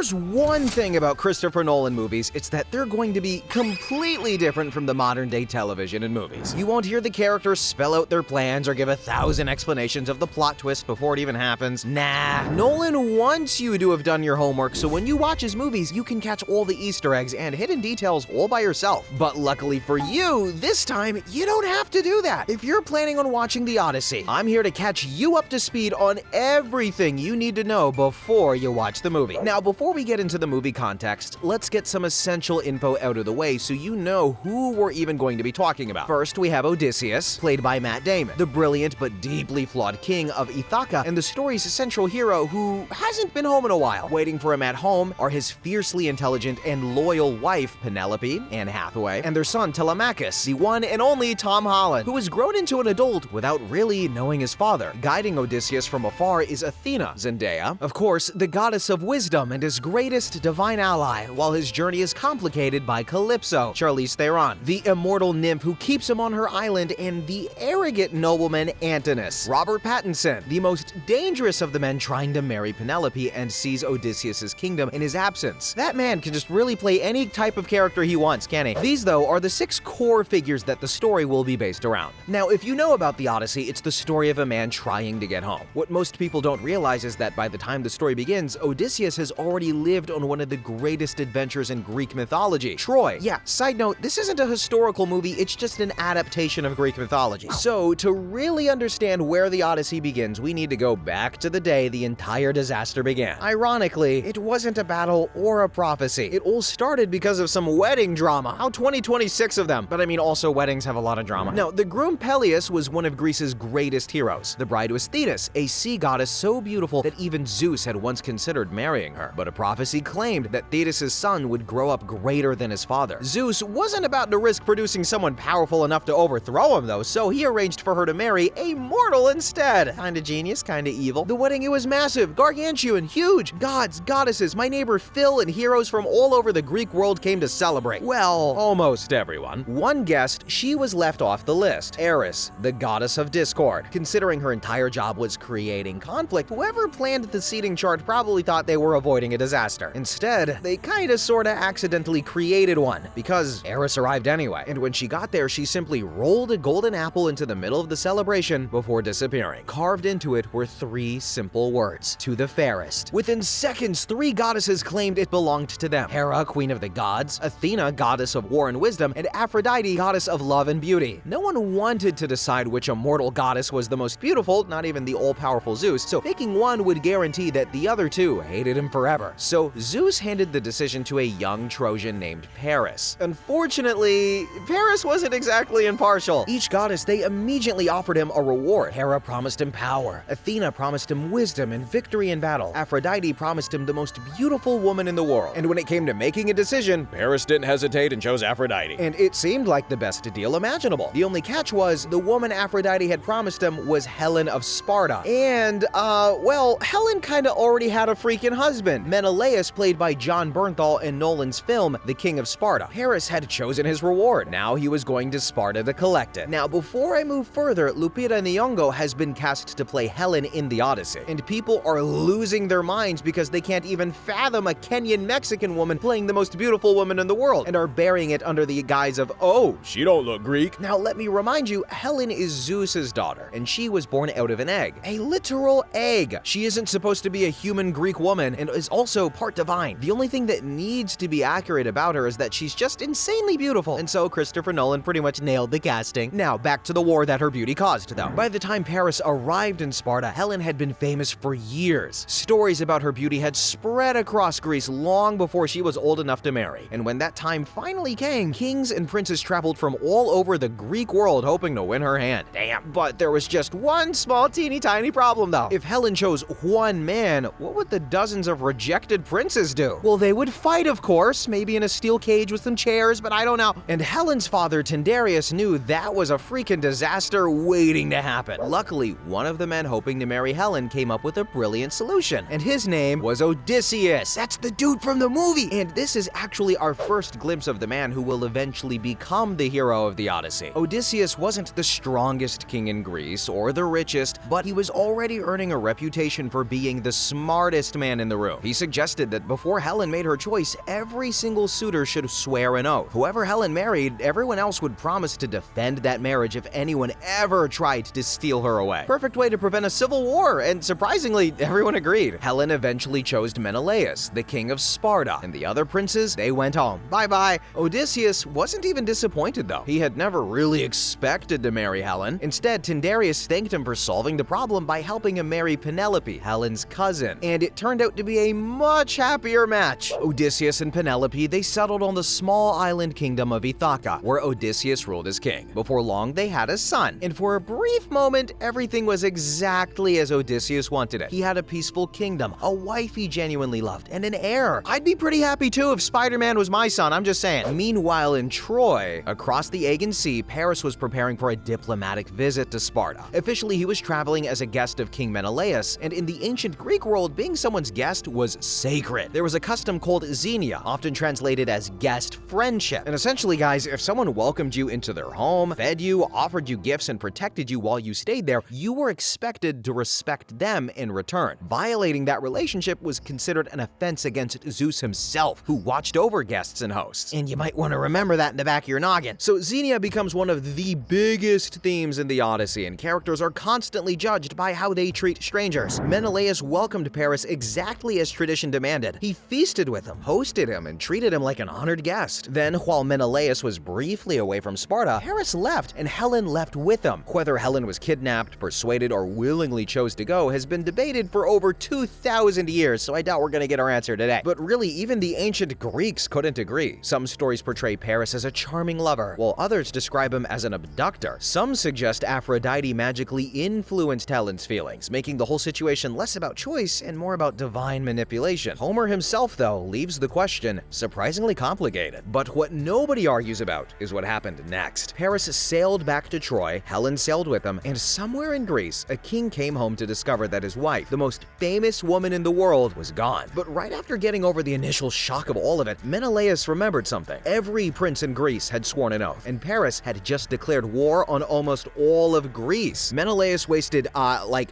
there's one thing about Christopher Nolan movies, it's that they're going to be completely different from the modern-day television and movies. You won't hear the characters spell out their plans or give 1,000 explanations of the plot twist before it even happens. Nah. Nolan wants you to have done your homework, so when you watch his movies, you can catch all the Easter eggs and hidden details all by yourself. But luckily for you, this time, you don't have to do that. If you're planning on watching the Odyssey, I'm here to catch you up to speed on everything you need to know before you watch the movie. Now, before we get into the movie context, let's get some essential info out of the way so you know who we're even going to be talking about. First, we have Odysseus, played by Matt Damon, the brilliant but deeply flawed king of Ithaca and the story's central hero who hasn't been home in a while. Waiting for him at home are his fiercely intelligent and loyal wife, Penelope, Anne Hathaway, and their son, Telemachus, the one and only Tom Holland, who has grown into an adult without really knowing his father. Guiding Odysseus from afar is Athena, Zendaya, of course, the goddess of wisdom and his greatest divine ally, while his journey is complicated by Calypso, Charlize Theron, the immortal nymph who keeps him on her island, and the arrogant nobleman Antinous, Robert Pattinson, the most dangerous of the men trying to marry Penelope and seize Odysseus' kingdom in his absence. That man can just really play any type of character he wants, can he? These, though, are the 6 core figures that the story will be based around. Now, if you know about the Odyssey, it's the story of a man trying to get home. What most people don't realize is that by the time the story begins, Odysseus has already lived on one of the greatest adventures in Greek mythology, Troy. Yeah, side note, this isn't a historical movie, it's just an adaptation of Greek mythology. So, to really understand where the Odyssey begins, we need to go back to the day the entire disaster began. Ironically, it wasn't a battle or a prophecy. It all started because of some wedding drama. How 2026 of them? But I mean, also weddings have a lot of drama. Now, the groom Peleus was one of Greece's greatest heroes. The bride was Thetis, a sea goddess so beautiful that even Zeus had once considered marrying her. But a prophecy claimed that Thetis' son would grow up greater than his father. Zeus wasn't about to risk producing someone powerful enough to overthrow him, though, so he arranged for her to marry a mortal instead. Kinda genius, kinda evil. The wedding, it was massive, gargantuan, huge. Gods, goddesses, my neighbor Phil, and heroes from all over the Greek world came to celebrate. Well, almost everyone. One guest, she was left off the list. Eris, the goddess of discord. Considering her entire job was creating conflict, whoever planned the seating chart probably thought they were avoiding a disaster. Instead, they kinda sorta accidentally created one, because Eris arrived anyway. And when she got there, she simply rolled a golden apple into the middle of the celebration before disappearing. Carved into it were 3 simple words: to the fairest. Within seconds, 3 goddesses claimed it belonged to them. Hera, queen of the gods, Athena, goddess of war and wisdom, and Aphrodite, goddess of love and beauty. No one wanted to decide which immortal goddess was the most beautiful, not even the all-powerful Zeus, so picking one would guarantee that the other 2 hated him forever. So Zeus handed the decision to a young Trojan named Paris. Unfortunately, Paris wasn't exactly impartial. Each goddess, they immediately offered him a reward. Hera promised him power. Athena promised him wisdom and victory in battle. Aphrodite promised him the most beautiful woman in the world. And when it came to making a decision, Paris didn't hesitate and chose Aphrodite. And it seemed like the best deal imaginable. The only catch was, the woman Aphrodite had promised him was Helen of Sparta. And, well, Helen kinda already had a freaking husband, Menelaus, played by John Bernthal in Nolan's film, The King of Sparta. Paris had chosen his reward. Now he was going to Sparta to collect it. Now, before I move further, Lupita Nyong'o has been cast to play Helen in the Odyssey. And people are losing their minds because they can't even fathom a Kenyan Mexican woman playing the most beautiful woman in the world, and are burying it under the guise of, oh, she don't look Greek. Now, let me remind you, Helen is Zeus's daughter, and she was born out of an egg. A literal egg. She isn't supposed to be a human Greek woman, and is also part divine. The only thing that needs to be accurate about her is that she's just insanely beautiful, and so Christopher Nolan pretty much nailed the casting. Now, back to the war that her beauty caused, though. By the time Paris arrived in Sparta, Helen had been famous for years. Stories about her beauty had spread across Greece long before she was old enough to marry. And when that time finally came, kings and princes traveled from all over the Greek world hoping to win her hand. Damn. But there was just one small teeny tiny problem, though. If Helen chose one man, what would the dozens of rejected princes do? Well, they would fight, of course, maybe in a steel cage with some chairs, but I don't know. And Helen's father, Tyndareus, knew that was a freaking disaster waiting to happen. Luckily, one of the men hoping to marry Helen came up with a brilliant solution, and his name was Odysseus. That's the dude from the movie! And this is actually our first glimpse of the man who will eventually become the hero of the Odyssey. Odysseus wasn't the strongest king in Greece or the richest, but he was already earning a reputation for being the smartest man in the room. He suggested that before Helen made her choice, every single suitor should swear an oath. Whoever Helen married, everyone else would promise to defend that marriage if anyone ever tried to steal her away. Perfect way to prevent a civil war, and surprisingly, everyone agreed. Helen eventually chose Menelaus, the king of Sparta, and the other princes, they went home. Bye-bye. Odysseus wasn't even disappointed though. He had never really expected to marry Helen. Instead, Tyndareus thanked him for solving the problem by helping him marry Penelope, Helen's cousin, and it turned out to be a much happier match. Odysseus and Penelope, they settled on the small island kingdom of Ithaca, where Odysseus ruled as king. Before long, they had a son, and for a brief moment, everything was exactly as Odysseus wanted it. He had a peaceful kingdom, a wife he genuinely loved, and an heir. I'd be pretty happy too if Spider-Man was my son, I'm just saying. Meanwhile, in Troy, across the Aegean Sea, Paris was preparing for a diplomatic visit to Sparta. Officially, he was traveling as a guest of King Menelaus, and in the ancient Greek world, being someone's guest was sacred. There was a custom called xenia, often translated as guest friendship. And essentially, guys, if someone welcomed you into their home, fed you, offered you gifts, and protected you while you stayed there, you were expected to respect them in return. Violating that relationship was considered an offense against Zeus himself, who watched over guests and hosts. And you might want to remember that in the back of your noggin. So xenia becomes one of the biggest themes in the Odyssey, and characters are constantly judged by how they treat strangers. Menelaus welcomed Paris exactly as tradition demanded. He feasted with him, hosted him, and treated him like an honored guest. Then, while Menelaus was briefly away from Sparta, Paris left, and Helen left with him. Whether Helen was kidnapped, persuaded, or willingly chose to go has been debated for over 2,000 years, so I doubt we're gonna get our answer today. But really, even the ancient Greeks couldn't agree. Some stories portray Paris as a charming lover, while others describe him as an abductor. Some suggest Aphrodite magically influenced Helen's feelings, making the whole situation less about choice and more about divine manipulation. Homer himself, though, leaves the question surprisingly complicated. But what nobody argues about is what happened next. Paris sailed back to Troy, Helen sailed with him, and somewhere in Greece, a king came home to discover that his wife, the most famous woman in the world, was gone. But right after getting over the initial shock of all of it, Menelaus remembered something. Every prince in Greece had sworn an oath, and Paris had just declared war on almost all of Greece. Menelaus wasted,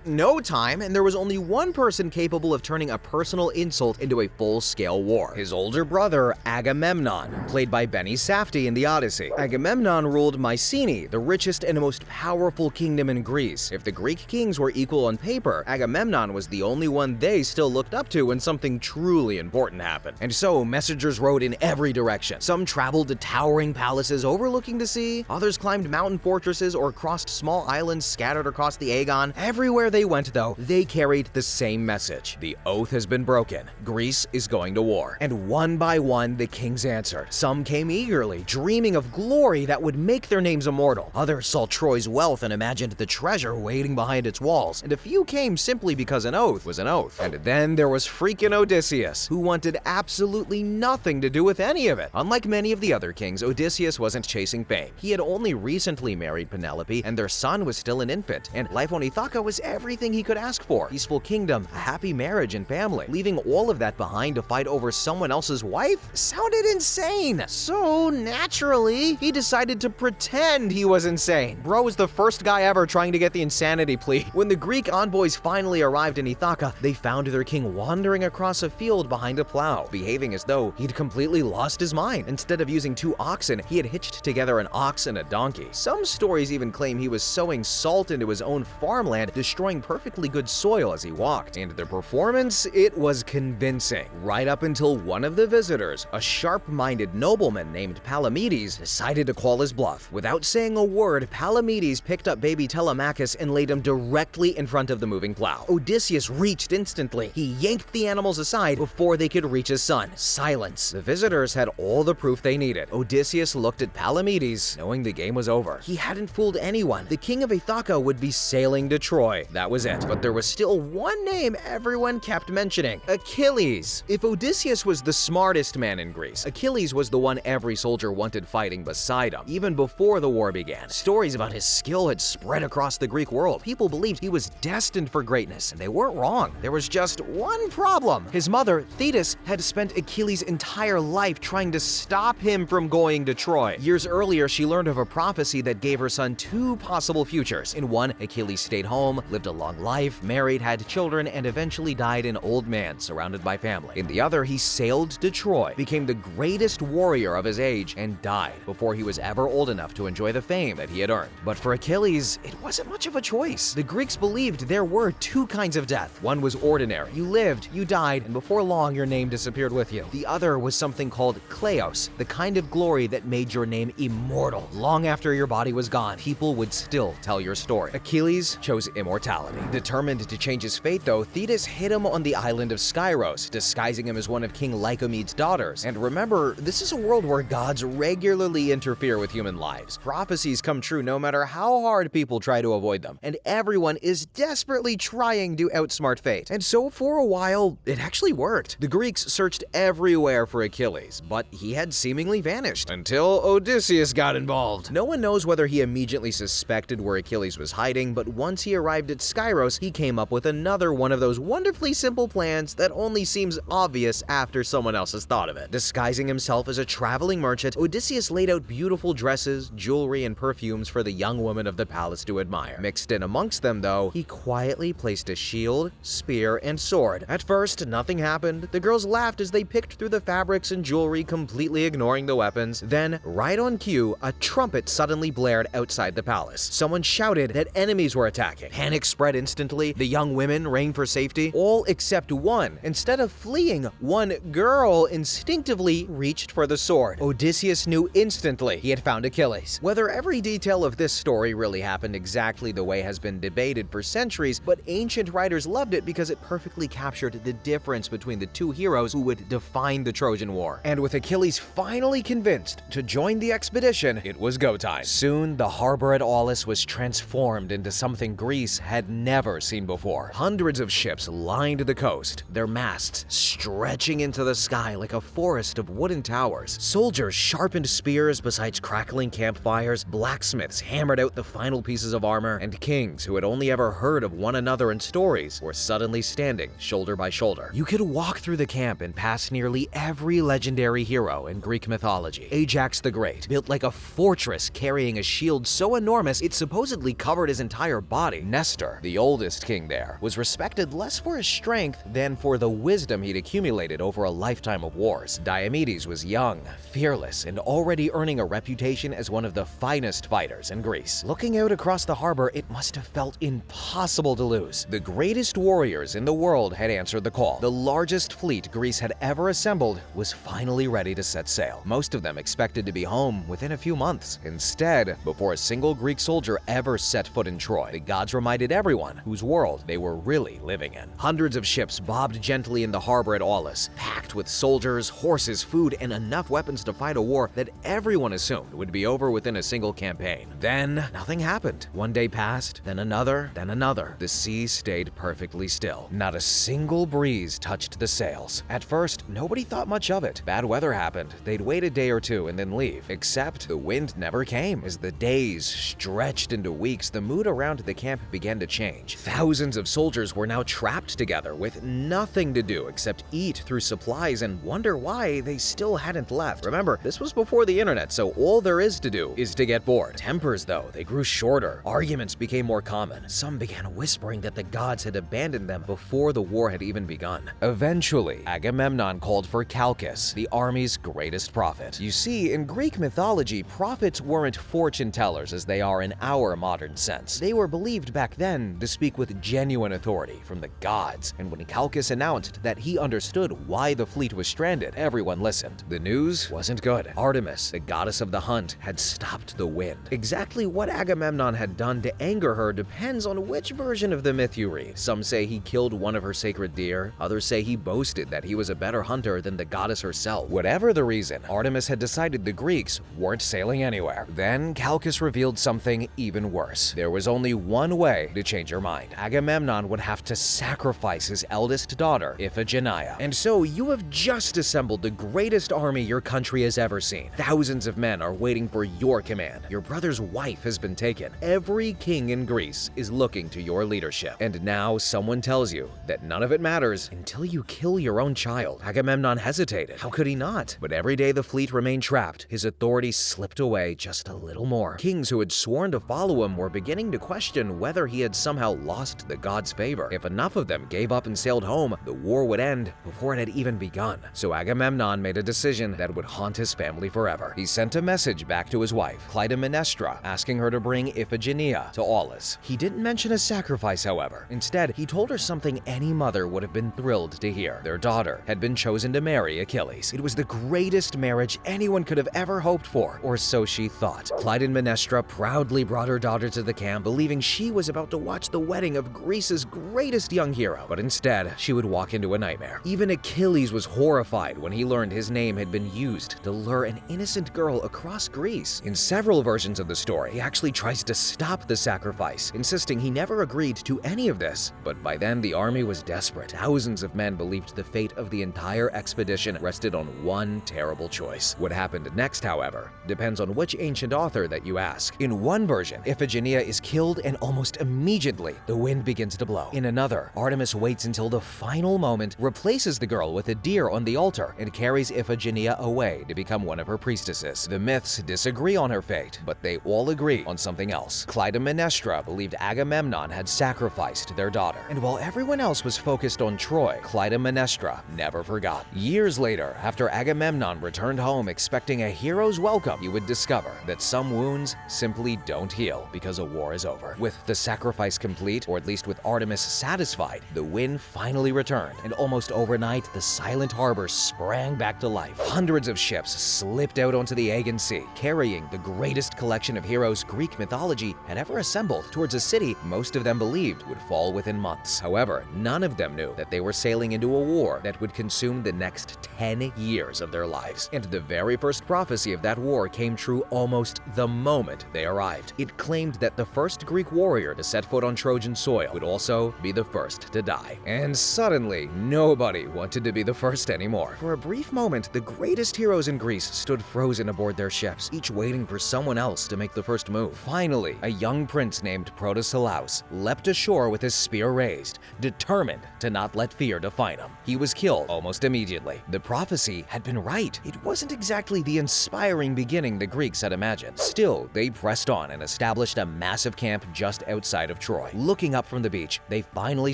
no time, and there was only one person capable of turning a personal insult into a full-scale war. His older brother, Agamemnon, played by Benny Safdie in the Odyssey. Agamemnon ruled Mycenae, the richest and most powerful kingdom in Greece. If the Greek kings were equal on paper, Agamemnon was the only one they still looked up to when something truly important happened. And so, messengers rode in every direction. Some traveled to towering palaces overlooking the sea, others climbed mountain fortresses or crossed small islands scattered across the Aegean. Everywhere they went, though, they carried the same message. The oath has been broken. Greece is going to war. And one by one, the kings answered. Some came eagerly, dreaming of glory that would make their names immortal. Others saw Troy's wealth and imagined the treasure waiting behind its walls. And a few came simply because an oath was an oath. And then there was freaking Odysseus, who wanted absolutely nothing to do with any of it. Unlike many of the other kings, Odysseus wasn't chasing fame. He had only recently married Penelope, and their son was still an infant. And life on Ithaca was everything he could ask for. Peaceful kingdom, a happy marriage and family. Leaving all of that behind to fight over someone else's wife sounded insane. So naturally, he decided to pretend he was insane. Bro was the first guy ever trying to get the insanity plea. When the Greek envoys finally arrived in Ithaca, they found their king wandering across a field behind a plow, behaving as though he'd completely lost his mind. Instead of using 2 oxen, he had hitched together an ox and a donkey. Some stories even claim he was sowing salt into his own farmland, destroying perfectly good soil as he walked. And the performance, it was convincing. Right up until one of the visitors, a sharp-minded nobleman named Palamedes, decided to call his bluff. Without saying a word, Palamedes picked up baby Telemachus and laid him directly in front of the moving plow. Odysseus reached instantly. He yanked the animals aside before they could reach his son. Silence. The visitors had all the proof they needed. Odysseus looked at Palamedes, knowing the game was over. He hadn't fooled anyone. The king of Ithaca would be sailing to Troy. That was it. But there was still one name everyone kept mentioning: Achilles. If Odysseus was the smartest man in Greece, Achilles was the one every soldier wanted fighting beside him. Even before the war began, stories about his skill had spread across the Greek world. People believed he was destined for greatness, and they weren't wrong. There was just one problem. His mother, Thetis, had spent Achilles' entire life trying to stop him from going to Troy. Years earlier, she learned of a prophecy that gave her son 2 possible futures. In one, Achilles stayed home, lived a long life, married, had children, and eventually died an old man. bed surrounded by family. In the other, he sailed to Troy, became the greatest warrior of his age, and died before he was ever old enough to enjoy the fame that he had earned. But for Achilles, it wasn't much of a choice. The Greeks believed there were two kinds of death. One was ordinary. You lived, you died, and before long your name disappeared with you. The other was something called kleos, the kind of glory that made your name immortal. Long after your body was gone, people would still tell your story. Achilles chose immortality. Determined to change his fate though, Thetis hid him on the island of Skyros, disguising him as one of King Lycomed's daughters. And remember, this is a world where gods regularly interfere with human lives. Prophecies come true no matter how hard people try to avoid them, and everyone is desperately trying to outsmart fate. And so for a while, it actually worked. The Greeks searched everywhere for Achilles, but he had seemingly vanished until Odysseus got involved. No one knows whether he immediately suspected where Achilles was hiding, but once he arrived at Skyros, he came up with another one of those wonderfully simple plans that only seems obvious after someone else has thought of it. Disguising himself as a traveling merchant, Odysseus laid out beautiful dresses, jewelry, and perfumes for the young women of the palace to admire. Mixed in amongst them, though, he quietly placed a shield, spear, and sword. At first, nothing happened. The girls laughed as they picked through the fabrics and jewelry, completely ignoring the weapons. Then, right on cue, a trumpet suddenly blared outside the palace. Someone shouted that enemies were attacking. Panic spread instantly. The young women ran for safety, all except one. Instead of fleeing, one girl instinctively reached for the sword. Odysseus knew instantly he had found Achilles. Whether every detail of this story really happened exactly the way has been debated for centuries, but ancient writers loved it because it perfectly captured the difference between the two heroes who would define the Trojan War. And with Achilles finally convinced to join the expedition, it was go time. Soon, the harbor at Aulis was transformed into something Greece had never seen before. Hundreds of ships lined the coast, their masts stretching into the sky like a forest of wooden towers. Soldiers sharpened spears besides crackling campfires, blacksmiths hammered out the final pieces of armor, and kings who had only ever heard of one another in stories were suddenly standing shoulder by shoulder. You could walk through the camp and pass nearly every legendary hero in Greek mythology. Ajax the Great, built like a fortress carrying a shield so enormous it supposedly covered his entire body. Nestor, the oldest king there, was respected less for his strength than for the wisdom he'd accumulated over a lifetime of wars. Diomedes was young, fearless, and already earning a reputation as one of the finest fighters in Greece. Looking out across the harbor, it must have felt impossible to lose. The greatest warriors in the world had answered the call. The largest fleet Greece had ever assembled was finally ready to set sail. Most of them expected to be home within a few months. Instead, before a single Greek soldier ever set foot in Troy, the gods reminded everyone whose world they were really living in. Hundreds of ships bobbed gently in the harbor at Aulis, packed with soldiers, horses, food, and enough weapons to fight a war that everyone assumed would be over within a single campaign. Then, nothing happened. One day passed, then another, then another. The sea stayed perfectly still. Not a single breeze touched the sails. At first, nobody thought much of it. Bad weather happened. They'd wait a day or two and then leave. Except the wind never came. As the days stretched into weeks, the mood around the camp began to change. Thousands of soldiers were now trapped together with nothing to do except eat through supplies and wonder why they still hadn't left. Remember, this was before the internet, so all there is to do is to get bored. Tempers, though, they grew shorter. Arguments became more common. Some began whispering that the gods had abandoned them before the war had even begun. Eventually, Agamemnon called for Calchas, the army's greatest prophet. You see, in Greek mythology, prophets weren't fortune tellers as they are in our modern sense. They were believed back then to speak with genuine authority from the gods, and when Calchas announced that he understood why the fleet was stranded, everyone listened. The news wasn't good. Artemis, the goddess of the hunt, had stopped the wind. Exactly what Agamemnon had done to anger her depends on which version of the myth you read. Some say he killed one of her sacred deer, others say he boasted that he was a better hunter than the goddess herself. Whatever the reason, Artemis had decided the Greeks weren't sailing anywhere. Then Calchas revealed something even worse. There was only one way to change her mind. Agamemnon would have to sacrifice his eldest daughter, Iphigenia. And so you have just assembled the greatest army your country has ever seen. Thousands of men are waiting for your command. Your brother's wife has been taken. Every king in Greece is looking to your leadership. And now someone tells you that none of it matters until you kill your own child. Agamemnon hesitated. How could he not? But every day the fleet remained trapped, his authority slipped away just a little more. Kings who had sworn to follow him were beginning to question whether he had somehow lost the gods' favor. If enough of them gave up and sailed home, home, the war would end before it had even begun. So Agamemnon made a decision that would haunt his family forever. He sent a message back to his wife, Clytemnestra, asking her to bring Iphigenia to Aulis. He didn't mention a sacrifice, however. Instead, he told her something any mother would have been thrilled to hear. Their daughter had been chosen to marry Achilles. It was the greatest marriage anyone could have ever hoped for, or so she thought. Clytemnestra proudly brought her daughter to the camp, believing she was about to watch the wedding of Greece's greatest young hero. But instead, she would walk into a nightmare. Even Achilles was horrified when he learned his name had been used to lure an innocent girl across Greece. In several versions of the story, he actually tries to stop the sacrifice, insisting he never agreed to any of this. But by then, the army was desperate. Thousands of men believed the fate of the entire expedition rested on one terrible choice. What happened next, however, depends on which ancient author that you ask. In one version, Iphigenia is killed and almost immediately the wind begins to blow. In another, Artemis waits until the final moment, replaces the girl with a deer on the altar, and carries Iphigenia away to become one of her priestesses. The myths disagree on her fate, but they all agree on something else. Clytemnestra believed Agamemnon had sacrificed their daughter, and while everyone else was focused on Troy, Clytemnestra never forgot. Years later, after Agamemnon returned home expecting a hero's welcome, he would discover that some wounds simply don't heal because a war is over. With the sacrifice complete, or at least with Artemis satisfied, the wind finally returned, and almost overnight, the silent harbor sprang back to life. Hundreds of ships slipped out onto the Aegean Sea, carrying the greatest collection of heroes Greek mythology had ever assembled towards a city most of them believed would fall within months. However, none of them knew that they were sailing into a war that would consume the next 10 years of their lives. And the very first prophecy of that war came true almost the moment they arrived. It claimed that the first Greek warrior to set foot on Trojan soil would also be the first to die. And suddenly, nobody wanted to be the first anymore. For a brief moment, the greatest heroes in Greece stood frozen aboard their ships, each waiting for someone else to make the first move. Finally, a young prince named Protesilaus leapt ashore with his spear raised, determined to not let fear define him. He was killed almost immediately. The prophecy had been right. It wasn't exactly the inspiring beginning the Greeks had imagined. Still, they pressed on and established a massive camp just outside of Troy. Looking up from the beach, they finally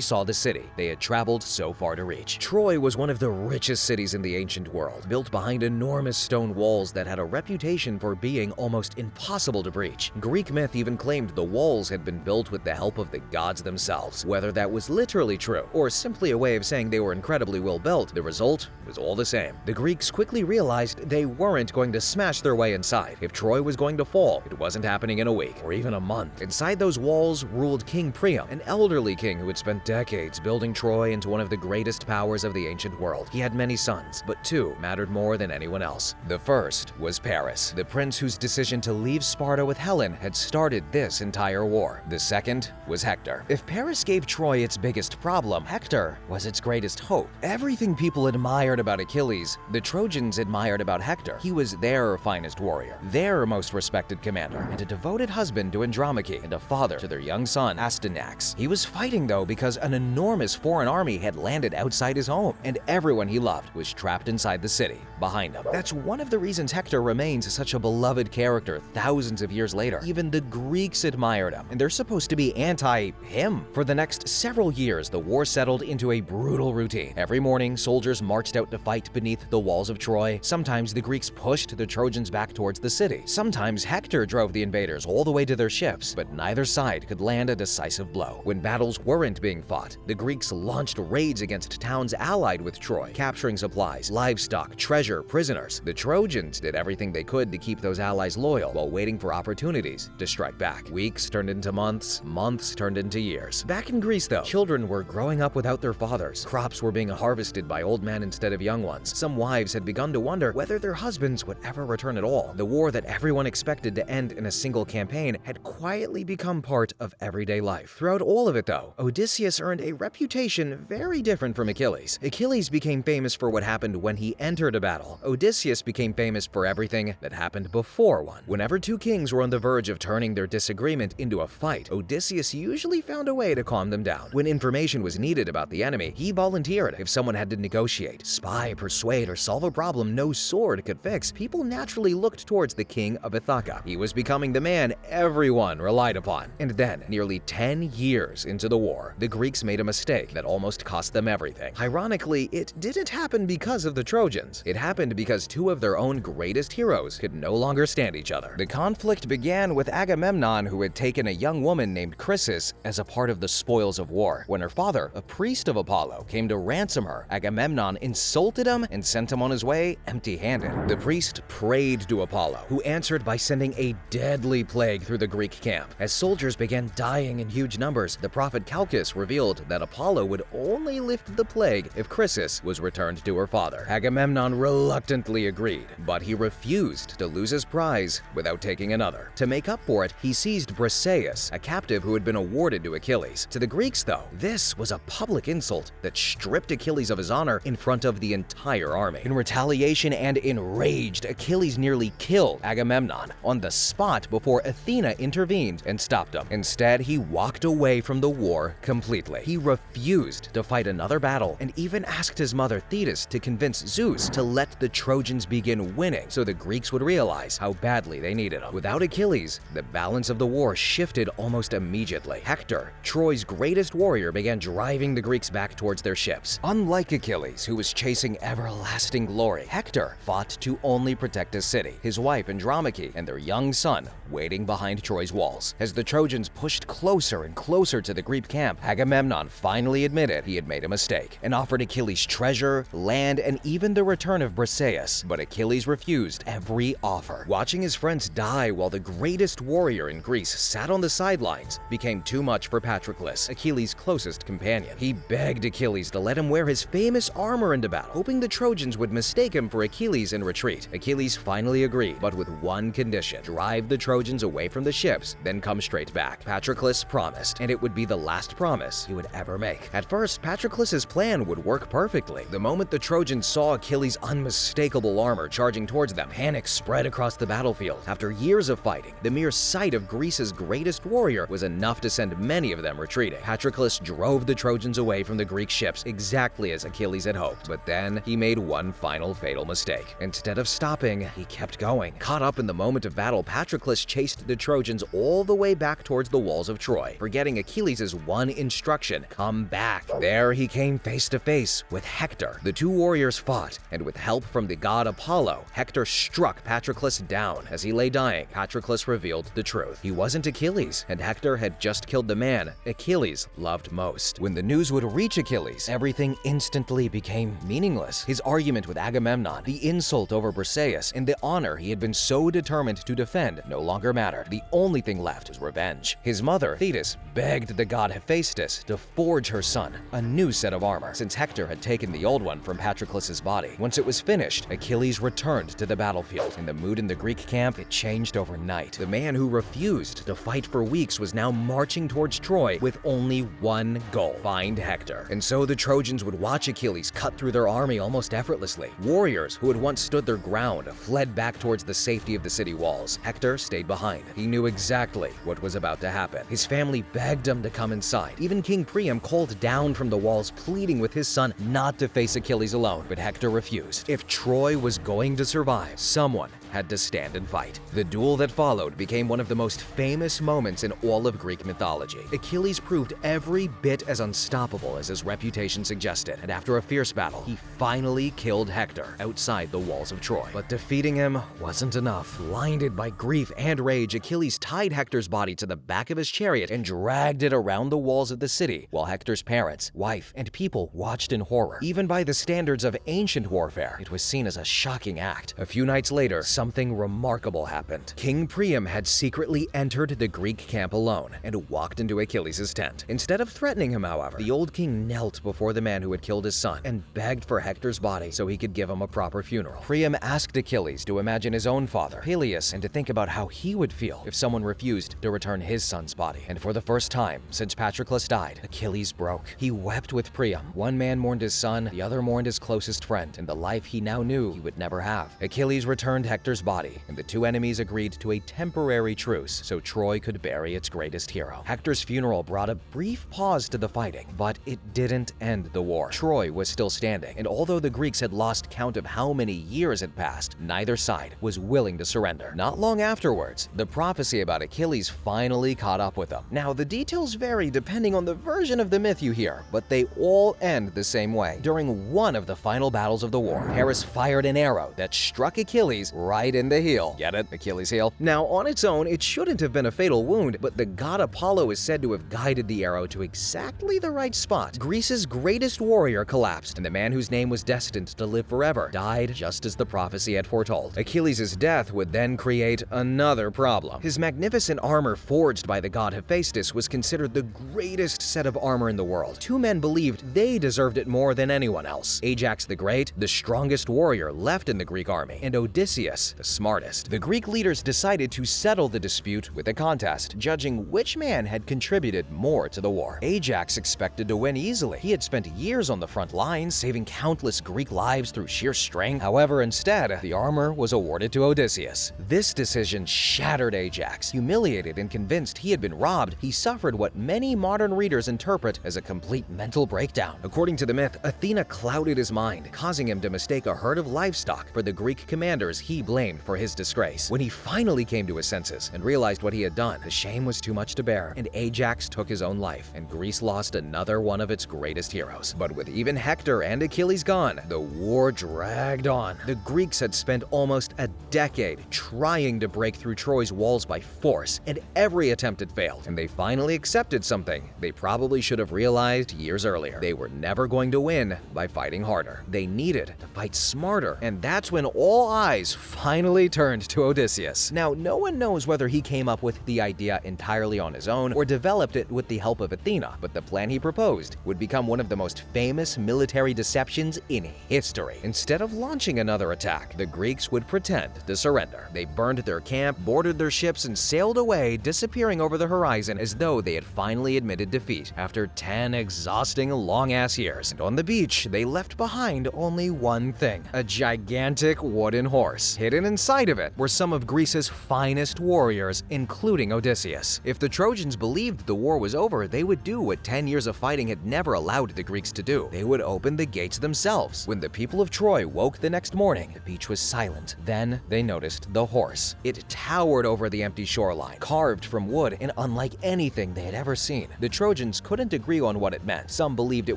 saw the city they had traveled so far to reach. Troy was one of the richest cities in the ancient world, built behind enormous stone walls that had a reputation for being almost impossible to breach. Greek myth even claimed the walls had been built with the help of the gods themselves. Whether that was literally true, or simply a way of saying they were incredibly well built, the result was all the same. The Greeks quickly realized they weren't going to smash their way inside. If Troy was going to fall, it wasn't happening in a week, or even a month. Inside those walls ruled King Priam, an elderly king who had spent decades building Troy into one of the greatest powers of the ancient world. He had many sons, but two mattered more than anyone else. The first was Paris, the prince whose decision to leave Sparta with Helen had started this entire war. The second was Hector. If Paris gave Troy its biggest problem, Hector was its greatest hope. Everything people admired about Achilles, the Trojans admired about Hector. He was their finest warrior, their most respected commander, and a devoted husband to Andromache, and a father to their young son, Astyanax. He was fighting, though, because an enormous foreign army had landed outside his home, and everyone he loved was trapped inside the city, behind him. That's one of the reasons Hector remains such a beloved character thousands of years later. Even the Greeks admired him, and they're supposed to be anti-him. For the next several years, the war settled into a brutal routine. Every morning, soldiers marched out to fight beneath the walls of Troy. Sometimes the Greeks pushed the Trojans back towards the city. Sometimes Hector drove the invaders all the way to their ships, but neither side could land a decisive blow. When battles weren't being fought, the Greeks launched raids against towns allied with Troy, capturing supplies, livestock, treasure, prisoners. The Trojans did everything they could to keep those allies loyal while waiting for opportunities to strike back. Weeks turned into months, months turned into years. Back in Greece, though, children were growing up without their fathers. Crops were being harvested by old men instead of young ones. Some wives had begun to wonder whether their husbands would ever return at all. The war that everyone expected to end in a single campaign had quietly become part of everyday life. Throughout all of it, though, Odysseus earned a reputation very different from Achilles. Achilles became famous for what happened when he entered a battle. Odysseus became famous for everything that happened before one. Whenever two kings were on the verge of turning their disagreement into a fight, Odysseus usually found a way to calm them down. When information was needed about the enemy, he volunteered. If someone had to negotiate, spy, persuade, or solve a problem no sword could fix, people naturally looked towards the king of Ithaca. He was becoming the man everyone relied upon. And then, nearly 10 years into the war, the Greeks made a mistake that almost cost them everything. Ironically, it didn't happen because of the Trojans. It happened because two of their own greatest heroes could no longer stand each other. The conflict began with Agamemnon, who had taken a young woman named Chrysis as a part of the spoils of war. When her father, a priest of Apollo, came to ransom her, Agamemnon insulted him and sent him on his way empty-handed. The priest prayed to Apollo, who answered by sending a deadly plague through the Greek camp. As soldiers began dying in huge numbers, the prophet Calchas revealed that Apollo would only lift the plague if Chrysis was returned to her father. Agamemnon reluctantly agreed, but he refused to lose his prize without taking another. To make up for it, he seized Briseis, a captive who had been awarded to Achilles. To the Greeks, though, this was a public insult that stripped Achilles of his honor in front of the entire army. In retaliation and enraged, Achilles nearly killed Agamemnon on the spot before Athena intervened and stopped him. Instead, he walked away from the war completely. He refused to fight another battle and even asked his mother Thetis to convince Zeus to let the Trojans begin winning so the Greeks would realize how badly they needed him. Without Achilles, the balance of the war shifted almost immediately. Hector, Troy's greatest warrior, began driving the Greeks back towards their ships. Unlike Achilles, who was chasing everlasting glory, Hector fought to only protect his city, his wife Andromache, and their young son waiting behind Troy's walls. As the Trojans pushed closer and closer to the Greek camp, Agamemnon finally admitted he had made a mistake and offered Achilles treasure, land, and even the return of Briseis. But Achilles refused every offer. Watching his friends die while the greatest warrior in Greece sat on the sidelines became too much for Patroclus, Achilles' closest companion. He begged Achilles to let him wear his famous armor into battle, hoping the Trojans would mistake him for Achilles and retreat. Achilles finally agreed, but with one condition: drive the Trojans away from the ships, then come straight back. Patroclus promised, and it would be the last promise he would ever make. At first, Patroclus's plan would work perfectly. The moment the Trojans saw Achilles' unmistakable armor charging towards them, panic spread across the battlefield. After years of fighting, the mere sight of Greece's greatest warrior was enough to send many of them retreating. Patroclus drove the Trojans away from the Greek ships exactly as Achilles had hoped. But then he made one final fatal mistake. Instead of stopping, he kept going. Caught up in the moment of battle, Patroclus chased the Trojans all the way back towards the walls of Troy, forgetting Achilles' one instruction: come back. There he came face to face with Hector. The two warriors fought, and with help from the god Apollo, Hector struck Patroclus down. As he lay dying, Patroclus revealed the truth. He wasn't Achilles, and Hector had just killed the man Achilles loved most. When the news would reach Achilles, everything instantly became meaningless. His argument with Agamemnon, the insult over Briseis, and the honor he had been so determined to defend no longer mattered. The only thing left was revenge. His mother, Thetis, begged the god Hephaestus to forge her son a new set of armor, since Hector had taken the old one from Patroclus's body. Once it was finished, Achilles returned to the battlefield. In the mood in the Greek camp, it changed overnight. The man who refused to fight for weeks was now marching towards Troy with only one goal: find Hector. And so the Trojans would watch Achilles cut through their army almost effortlessly. Warriors who had once stood their ground fled back towards the safety of the city walls. Hector stayed behind. He knew exactly what was about to happen. His family begged him to come inside. Even King Priam called down from the walls, pleading with his son not to face Achilles alone, but Hector refused. If Troy was going to survive, someone had to stand and fight. The duel that followed became one of the most famous moments in all of Greek mythology. Achilles proved every bit as unstoppable as his reputation suggested, and after a fierce battle, he finally killed Hector outside the walls of Troy. But defeating him wasn't enough. Blinded by grief and rage, Achilles tied Hector's body to the back of his chariot and dragged it around the walls of the city, while Hector's parents, wife, and people watched in horror. Even by the standards of ancient warfare, it was seen as a shocking act. A few nights later, something remarkable happened. King Priam had secretly entered the Greek camp alone and walked into Achilles' tent. Instead of threatening him, however, the old king knelt before the man who had killed his son and begged for Hector's body so he could give him a proper funeral. Priam asked Achilles to imagine his own father, Peleus, and to think about how he would feel if someone refused to return his son's body. And for the first time since Patroclus died, Achilles broke. He wept with Priam. One man mourned his son, the other mourned his closest friend, and the life he now knew he would never have. Achilles returned Hector Hector's body, and the two enemies agreed to a temporary truce so Troy could bury its greatest hero. Hector's funeral brought a brief pause to the fighting, but it didn't end the war. Troy was still standing, and although the Greeks had lost count of how many years had passed, neither side was willing to surrender. Not long afterwards, the prophecy about Achilles finally caught up with them. Now, the details vary depending on the version of the myth you hear, but they all end the same way. During one of the final battles of the war, Paris fired an arrow that struck Achilles right in the heel. Get it? Achilles' heel? Now, on its own, it shouldn't have been a fatal wound, but the god Apollo is said to have guided the arrow to exactly the right spot. Greece's greatest warrior collapsed, and the man whose name was destined to live forever died just as the prophecy had foretold. Achilles' death would then create another problem. His magnificent armor forged by the god Hephaestus was considered the greatest set of armor in the world. Two men believed they deserved it more than anyone else: Ajax the Great, the strongest warrior left in the Greek army, and Odysseus, the smartest. The Greek leaders decided to settle the dispute with a contest, judging which man had contributed more to the war. Ajax expected to win easily. He had spent years on the front lines, saving countless Greek lives through sheer strength. However, instead, the armor was awarded to Odysseus. This decision shattered Ajax. Humiliated and convinced he had been robbed, he suffered what many modern readers interpret as a complete mental breakdown. According to the myth, Athena clouded his mind, causing him to mistake a herd of livestock for the Greek commanders he blamed for his disgrace. When he finally came to his senses and realized what he had done, the shame was too much to bear, and Ajax took his own life, and Greece lost another one of its greatest heroes. But with even Hector and Achilles gone, the war dragged on. The Greeks had spent almost a decade trying to break through Troy's walls by force, and every attempt had failed, and they finally accepted something they probably should have realized years earlier. They were never going to win by fighting harder. They needed to fight smarter, and that's when all eyes finally turned to Odysseus. Now, no one knows whether he came up with the idea entirely on his own or developed it with the help of Athena, but the plan he proposed would become one of the most famous military deceptions in history. Instead of launching another attack, the Greeks would pretend to surrender. They burned their camp, boarded their ships, and sailed away, disappearing over the horizon as though they had finally admitted defeat after 10 exhausting long-ass years. And on the beach, they left behind only one thing: a gigantic wooden horse. Hidden inside of it were some of Greece's finest warriors, including Odysseus. If the Trojans believed the war was over, they would do what 10 years of fighting had never allowed the Greeks to do. They would open the gates themselves. When the people of Troy woke the next morning, the beach was silent. Then they noticed the horse. It towered over the empty shoreline, carved from wood and unlike anything they had ever seen. The Trojans couldn't agree on what it meant. Some believed it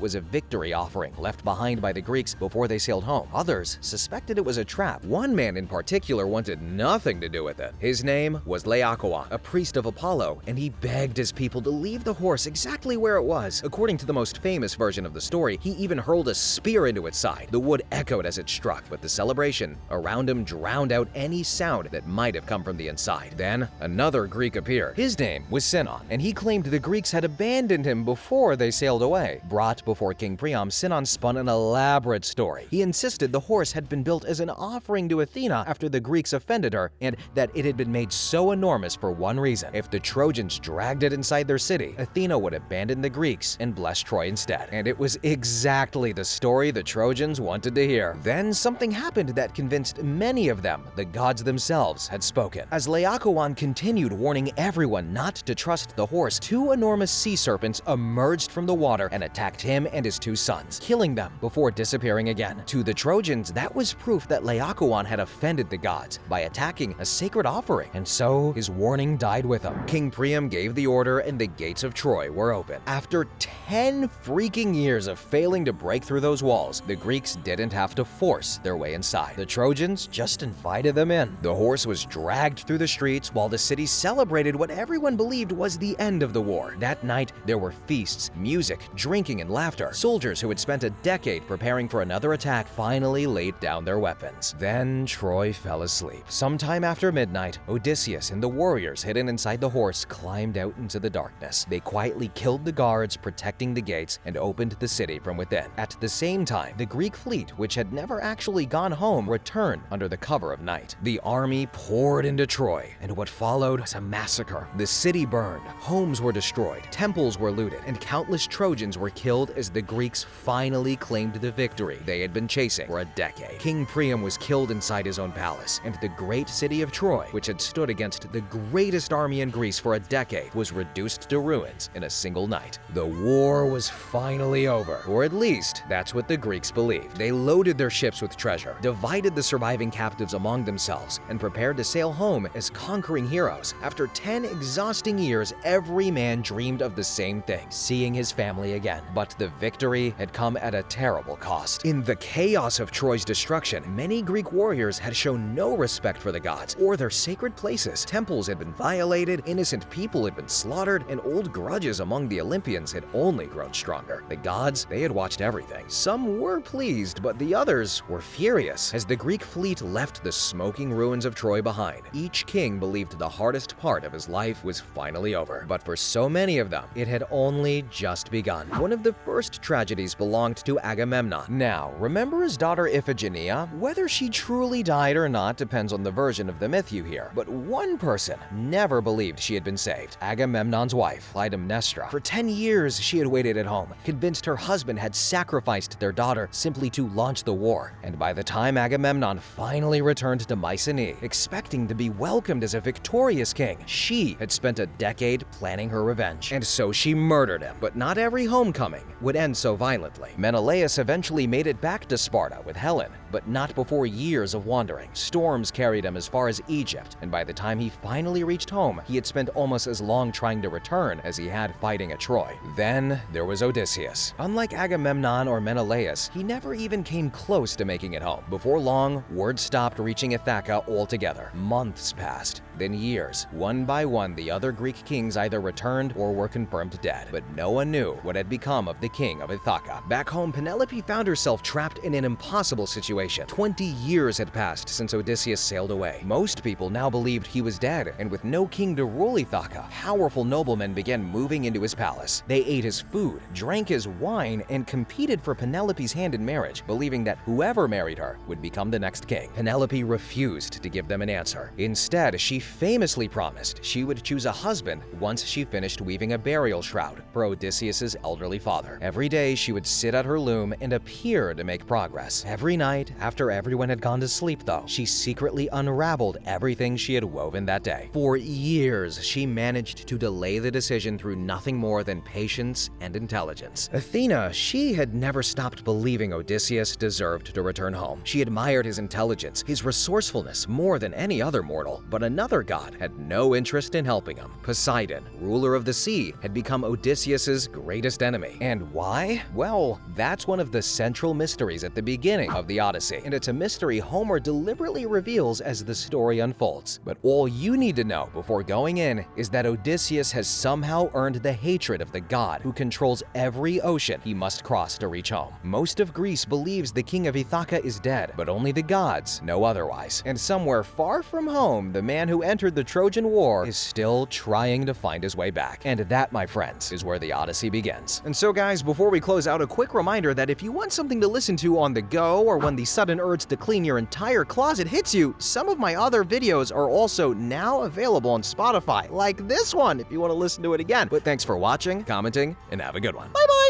was a victory offering left behind by the Greeks before they sailed home. Others suspected it was a trap. One man in particular wanted nothing to do with it. His name was Laocoon, a priest of Apollo, and he begged his people to leave the horse exactly where it was. According to the most famous version of the story, he even hurled a spear into its side. The wood echoed as it struck, but the celebration around him drowned out any sound that might have come from the inside. Then, another Greek appeared. His name was Sinon, and he claimed the Greeks had abandoned him before they sailed away. Brought before King Priam, Sinon spun an elaborate story. He insisted the horse had been built as an offering to Athena after the Greeks offended her, and that it had been made so enormous for one reason: if the Trojans dragged it inside their city, Athena would abandon the Greeks and bless Troy instead. And it was exactly the story the Trojans wanted to hear. Then something happened that convinced many of them the gods themselves had spoken. As Laocoon continued warning everyone not to trust the horse, two enormous sea serpents emerged from the water and attacked him and his two sons, killing them before disappearing again. To the Trojans, that was proof that Laocoon had offended the gods by attacking a sacred offering, and so his warning died with him. King Priam gave the order and the gates of Troy were open. After 10 freaking years of failing to break through those walls, the Greeks didn't have to force their way inside. The Trojans just invited them in. The horse was dragged through the streets while the city celebrated what everyone believed was the end of the war. That night, there were feasts, music, drinking, and laughter. Soldiers who had spent a decade preparing for another attack finally laid down their weapons. Then Troy fell asleep. Sometime after midnight, Odysseus and the warriors hidden inside the horse climbed out into the darkness. They quietly killed the guards protecting the gates and opened the city from within. At the same time, the Greek fleet, which had never actually gone home, returned under the cover of night. The army poured into Troy, and what followed was a massacre. The city burned, homes were destroyed, temples were looted, and countless Trojans were killed as the Greeks finally claimed the victory they had been chasing for a decade. King Priam was killed inside his own palace, and the great city of Troy, which had stood against the greatest army in Greece for a decade, was reduced to ruins in a single night. The war was finally over, or at least that's what the Greeks believed. They loaded their ships with treasure, divided the surviving captives among themselves, and prepared to sail home as conquering heroes. After 10 exhausting years, every man dreamed of the same thing, seeing his family again. But the victory had come at a terrible cost. In the chaos of Troy's destruction, many Greek warriors had shown no respect for the gods or their sacred places. Temples had been violated, innocent people had been slaughtered, and old grudges among the Olympians had only grown stronger. The gods, they had watched everything. Some were pleased, but the others were furious. As the Greek fleet left the smoking ruins of Troy behind, each king believed the hardest part of his life was finally over. But for so many of them, it had only just begun. One of the first tragedies belonged to Agamemnon. Now, remember his daughter Iphigenia? Whether she truly died or not depends on the version of the myth you hear, but one person never believed she had been saved: Agamemnon's wife, Clytemnestra. For 10 years, she had waited at home, convinced her husband had sacrificed their daughter simply to launch the war. And by the time Agamemnon finally returned to Mycenae, expecting to be welcomed as a victorious king, she had spent a decade planning her revenge. And so she murdered him. But not every homecoming would end so violently. Menelaus eventually made it back to Sparta with Helen, but not before years of wandering. Storms carried him as far as Egypt, and by the time he finally reached home, he had spent almost as long trying to return as he had fighting at Troy. Then there was Odysseus. Unlike Agamemnon or Menelaus, he never even came close to making it home. Before long, word stopped reaching Ithaca altogether. Months passed, then years. One by one, the other Greek kings either returned or were confirmed dead, but no one knew what had become of the king of Ithaca. Back home, Penelope found herself trapped in an impossible situation. 20 years had passed since Odysseus sailed away. Most people now believed he was dead, and with no king to rule Ithaca, powerful noblemen began moving into his palace. They ate his food, drank his wine, and competed for Penelope's hand in marriage, believing that whoever married her would become the next king. Penelope refused to give them an answer. Instead, she famously promised she would choose a husband once she finished weaving a burial shroud for Odysseus's elderly father. Every day, she would sit at her loom and appear to make progress. Every night, after everyone had gone to sleep though, she secretly unraveled everything she had woven that day. For years, she managed to delay the decision through nothing more than patience and intelligence. Athena, she had never stopped believing Odysseus deserved to return home. She admired his intelligence, his resourcefulness more than any other mortal, but another god had no interest in helping him. Poseidon, ruler of the sea, had become Odysseus's greatest enemy. And why? Well, that's one of the central mysteries at the beginning of the Odyssey, and it's a mystery Homer deliberately reveals as the story unfolds. But all you need to know before going in is that Odysseus has somehow earned the hatred of the god who controls every ocean he must cross to reach home. Most of Greece believes the king of Ithaca is dead, but only the gods know otherwise. And somewhere far from home, the man who entered the Trojan War is still trying to find his way back. And that, my friends, is where the Odyssey begins. And so guys, before we close out, a quick reminder that if you want something to listen to on the go or when the sudden urge to clean your entire closet hits you, some of my other videos are also now available on Spotify, like this one if you want to listen to it again. But thanks for watching, commenting, and have a good one. Bye-bye!